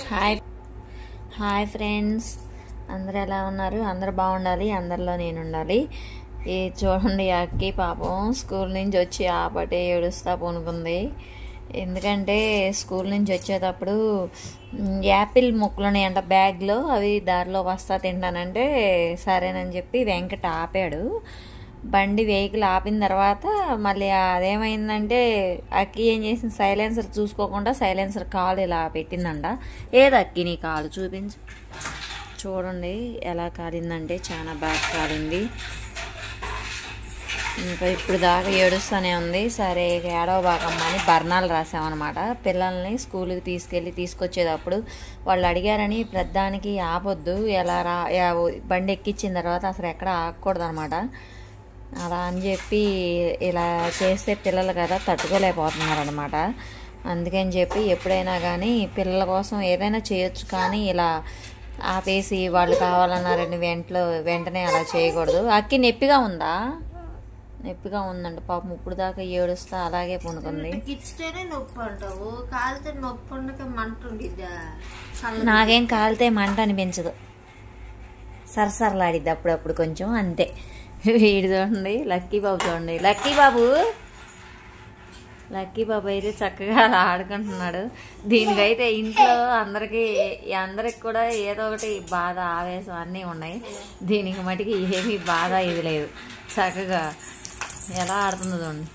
Hi hi friends, అందరు ఎలా ఉన్నారు? అందరు బాగుండాలి, అందరిలో నేను ఉండాలి. ఈ చూడండి, అక్కి పాపం స్కూల్ నుంచి వచ్చి ఆపటే ఏడుస్తా పనుకుంది. ఎందుకంటే స్కూల్ నుంచి వచ్చేటప్పుడు యాపిల్ ముక్కలున్నాయి అంట బ్యాగ్లో, అవి దారిలో వస్తా తింటానంటే సరేనని చెప్పి వెంకట ఆపాడు. బండి వెహికల్ ఆపిన తర్వాత మళ్ళీ అదేమైందంటే అక్కి ఏం చేసింది, సైలెన్సర్ చూసుకోకుండా సైలెన్సర్ కాలు ఇలా పెట్టిందంట. ఏది అక్కి నీ కాలు చూపించు. చూడండి ఎలా కాలిందంటే చాలా బాగా కాలింది. ఇంకా ఇప్పుడు దాకా ఏడుస్తూనే ఉంది. సరే ఏడవ భాగమ్మ అని బర్ణాలు రాసామన్నమాట. పిల్లల్ని స్కూల్కి తీసుకొచ్చేటప్పుడు వాళ్ళు అడిగారని ప్రధానికి ఆపొద్దు, ఎలా బండి ఎక్కించిన తర్వాత అసలు ఎక్కడ ఆగకూడదు అనమాట. అలా అని చెప్పి ఇలా చేస్తే పిల్లలు కదా తట్టుకోలేకపోతున్నారు అనమాట. అందుకని చెప్పి ఎప్పుడైనా కానీ పిల్లల కోసం ఏదైనా చేయొచ్చు, కానీ ఇలా ఆపేసి వాళ్ళు కావాలన్నారని వెంటనే అలా చేయకూడదు. అక్కి నొప్పిగా ఉందా? నొప్పిగా ఉందండి పాపం, ఇప్పుడు దాకా ఏడుస్తా అలాగే పనుకుంది. నాకేం కాలితే మంట అనిపించదు, సరసరలాడిద్ది అప్పుడప్పుడు కొంచెం అంతే. వీడు చూడండి, లక్కీ బాబు చూడండి, లక్కీ బాబు అయితే చక్కగా అలా ఆడుకుంటున్నాడు. దీనికైతే ఇంట్లో అందరికి కూడా ఏదో ఒకటి బాధ ఆవేశం అన్నీ ఉన్నాయి. దీనికి మటుకి ఏమీ బాధ ఇది లేదు, చక్కగా ఎలా ఆడుతుందో చూడండి.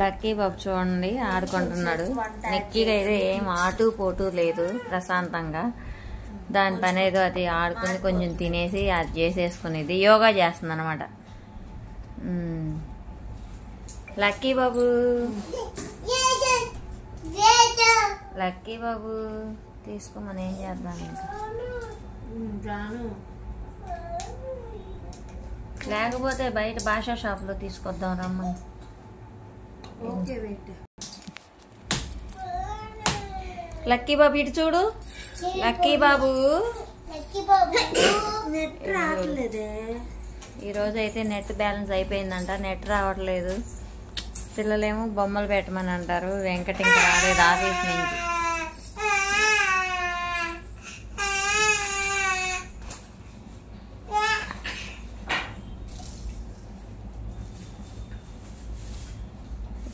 లక్కీ బాబు చూడండి ఆడుకుంటున్నాడు. నిక్కీగా అయితే ఏం ఆటు పోటు లేదు, ప్రశాంతంగా దాని పని ఏదో అది ఆడుకుని కొంచెం తినేసి అది చేసేసుకునేది. యోగా చేస్తుంది అనమాట. లక్కీ బాబు తీసుకోమని ఏం చేద్దాం ఇంకా, లేకపోతే బయట భాషా షాప్లో తీసుకొద్దాం రమ్మని. లక్కీ బాబు ఇటు చూడు, లక్కీ బాబు ఈరోజు అయితే నెట్ బ్యాలెన్స్ అయిపోయిందంట, నెట్ రావట్లేదు. పిల్లలేమో బొమ్మలు పెట్టమని అంటారు. వెంకట ఇంకా రాలేదు ఆఫీస్ నుంచి.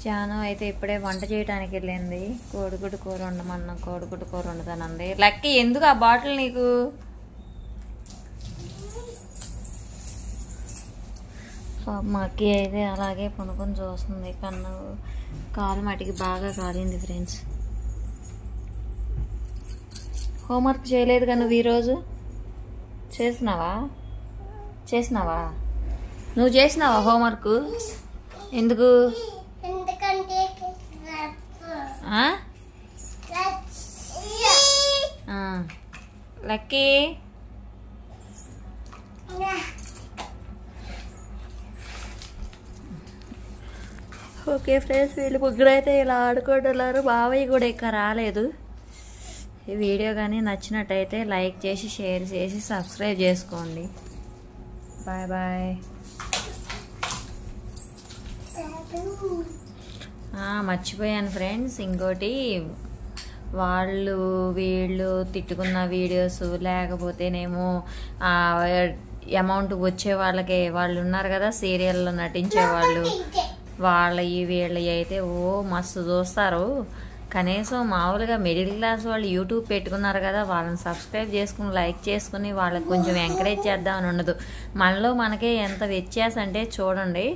జాను అయితే ఇప్పుడే వంట చేయడానికి వెళ్ళింది. కోడిగుడ్డు కూర వండమన్నా, కోడిగుడ్డు కూర వండుతానంది. లక్కీ ఎందుకు ఆ బాటిల్ నీకు? మా అక్కి అయితే అలాగే పనుకొని చూస్తుంది. కన్ను కాలు మటికి బాగా కాలింది ఫ్రెండ్స్. హోంవర్క్ చేయలేదు కదా నువ్వు ఈరోజు? చేసినావా? నువ్వు చేసినావా హోంవర్క్? ఎందుకు? లక్కీ ఓకే ఫ్రెండ్స్, వీళ్ళు ముగ్గురు అయితే ఇలా ఆడుకుంటున్నారు. బావయ్య కూడా ఇంకా రాలేదు. ఈ వీడియో కానీ నచ్చినట్టయితే లైక్ చేసి, షేర్ చేసి, సబ్స్క్రైబ్ చేసుకోండి. Bye bye. మర్చిపోయాను ఫ్రెండ్స్, ఇంకోటి వీళ్ళు తిట్టుకున్న వీడియోస్, లేకపోతేనేమో అమౌంట్ వచ్చే వాళ్ళు ఉన్నారు కదా సీరియల్లో నటించే వాళ్ళు, వీళ్ళవి అయితే మస్తు చూస్తారు. కనీసం మామూలుగా మిడిల్ క్లాస్ వాళ్ళు యూట్యూబ్ పెట్టుకున్నారు కదా, వాళ్ళని సబ్స్క్రైబ్ చేసుకుని లైక్ చేసుకుని వాళ్ళకి కొంచెం ఎంకరేజ్ చేద్దామని ఉండదు. మనకే ఎంత వ్యత్యాసం అంటే చూడండి.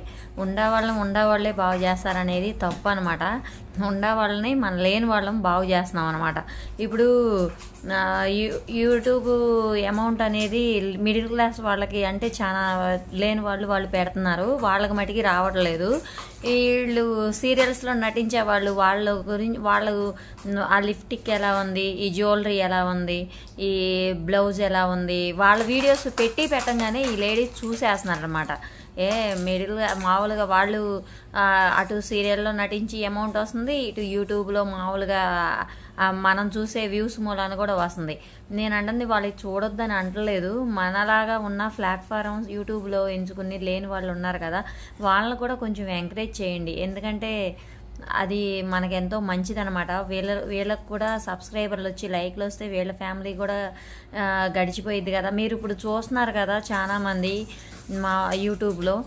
ఉండేవాళ్ళే బాగు చేస్తారనేది తప్పు అనమాట. ఉండేవాళ్ళని లేని వాళ్ళని బాగు చేస్తున్నాం అనమాట. ఇప్పుడు యూట్యూబ్ అమౌంట్ అనేది మిడిల్ క్లాస్ వాళ్ళకి అంటే చాలా లేని వాళ్ళు పెడుతున్నారు, వాళ్ళకి మటుకి రావట్లేదు. వీళ్ళు సీరియల్స్లో నటించే వాళ్ళ ఆ లిప్స్టిక్ ఎలా ఉంది, ఈ జ్యువెలరీ ఎలా ఉంది, ఈ బ్లౌజ్ ఎలా ఉంది, వాళ్ళ వీడియోస్ పెట్టంగానే ఈ లేడీస్ చూసేస్తున్నారు అనమాట. మామూలుగా వాళ్ళు అటు సీరియల్లో నటించి అమౌంట్ వస్తుంది, ఇటు యూట్యూబ్లో మామూలుగా మనం చూసే వ్యూస్ మూలాన కూడా వస్తుంది. నేను అంటుంది వాళ్ళకి చూడొద్దని అంటలేదు. మనలాగా ఉన్న ప్లాట్ఫామ్స్ యూట్యూబ్లో ఎంచుకుని లేని వాళ్ళు ఉన్నారు కదా, వాళ్ళని కూడా కొంచెం ఎంకరేజ్ చేయండి. ఎందుకంటే అది మనకెంతో మంచిదనమాట. వీళ్ళకు కూడా సబ్స్క్రైబర్లు వచ్చి లైక్లు వస్తే వీళ్ళ ఫ్యామిలీ కూడా గడిచిపోయిద్ది కదా. మీరు ఇప్పుడు చూస్తున్నారు కదా చాలామంది మా యూట్యూబ్లో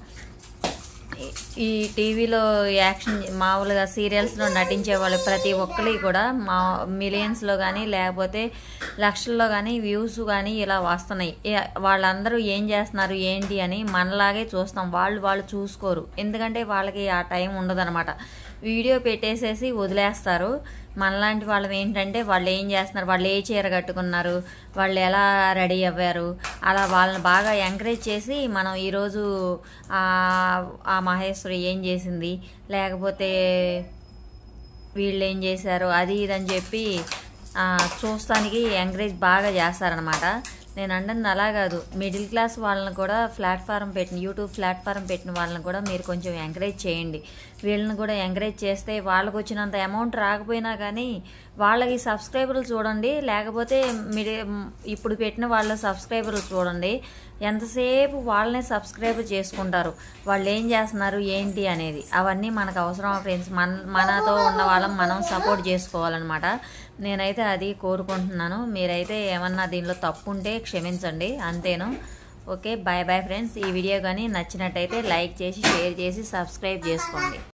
ఈ టీవీలో యాక్షన్ మామూలుగా సీరియల్స్లో నటించే వాళ్ళు ప్రతి ఒక్కరికి కూడా మా మిలియన్స్లో కానీ లేకపోతే లక్షల్లో కానీ వ్యూస్ కానీ ఇలా వస్తున్నాయి. వాళ్ళందరూ ఏం చేస్తున్నారు ఏంటి అని మనలాగే చూస్తాం. వాళ్ళు చూసుకోరు, ఎందుకంటే వాళ్ళకి ఆ టైం ఉండదన్నమాట. వీడియో పెట్టేసేసి వదిలేస్తారు. మనలాంటి వాళ్ళం ఏంటంటే వాళ్ళు ఏం చేస్తున్నారు, వాళ్ళు ఏ చీర కట్టుకున్నారు, వాళ్ళు ఎలా రెడీ అవ్వారు, అలా వాళ్ళని బాగా ఎంకరేజ్ చేసి మనం ఈరోజు ఆ మహేశ్వరి ఏం చేసింది, లేకపోతే వీళ్ళు ఏం చేశారు, అది ఇదని చెప్పి చూస్తానికి ఎంకరేజ్ బాగా చేస్తారనమాట. నేను అంటుంది అలా కాదు, మిడిల్ క్లాస్ వాళ్ళని కూడా యూట్యూబ్ ప్లాట్ఫారం పెట్టిన వాళ్ళని కూడా మీరు కొంచెం ఎంకరేజ్ చేయండి. వీళ్ళని కూడా ఎంకరేజ్ చేస్తే వాళ్ళకు వచ్చినంత అమౌంట్ రాకపోయినా కానీ వాళ్ళకి సబ్స్క్రైబర్లు చూడండి, లేకపోతే ఇప్పుడు పెట్టిన వాళ్ళ సబ్స్క్రైబర్లు చూడండి. ఎంతసేపు వాళ్ళనే సబ్స్క్రైబ్ చేసుకుంటారు, వాళ్ళు ఏం చేస్తున్నారు ఏంటి అనేది. అవన్నీ మనకు అవసరం ఫ్రెండ్స్. మనతో ఉన్న వాళ్ళం మనం సపోర్ట్ చేసుకోవాలన్నమాట. నేనైతే అది కోరుకుంటున్నాను. మీరైతే ఏమన్నా దీనిలో తప్పు ఉంటే క్షమించండి, అంతేను. Okay, bye bye friends. ఈ వీడియో కానీ నచ్చినట్టయితే లైక్ చేసి షేర్ చేసి సబ్స్క్రైబ్ చేసుకోండి.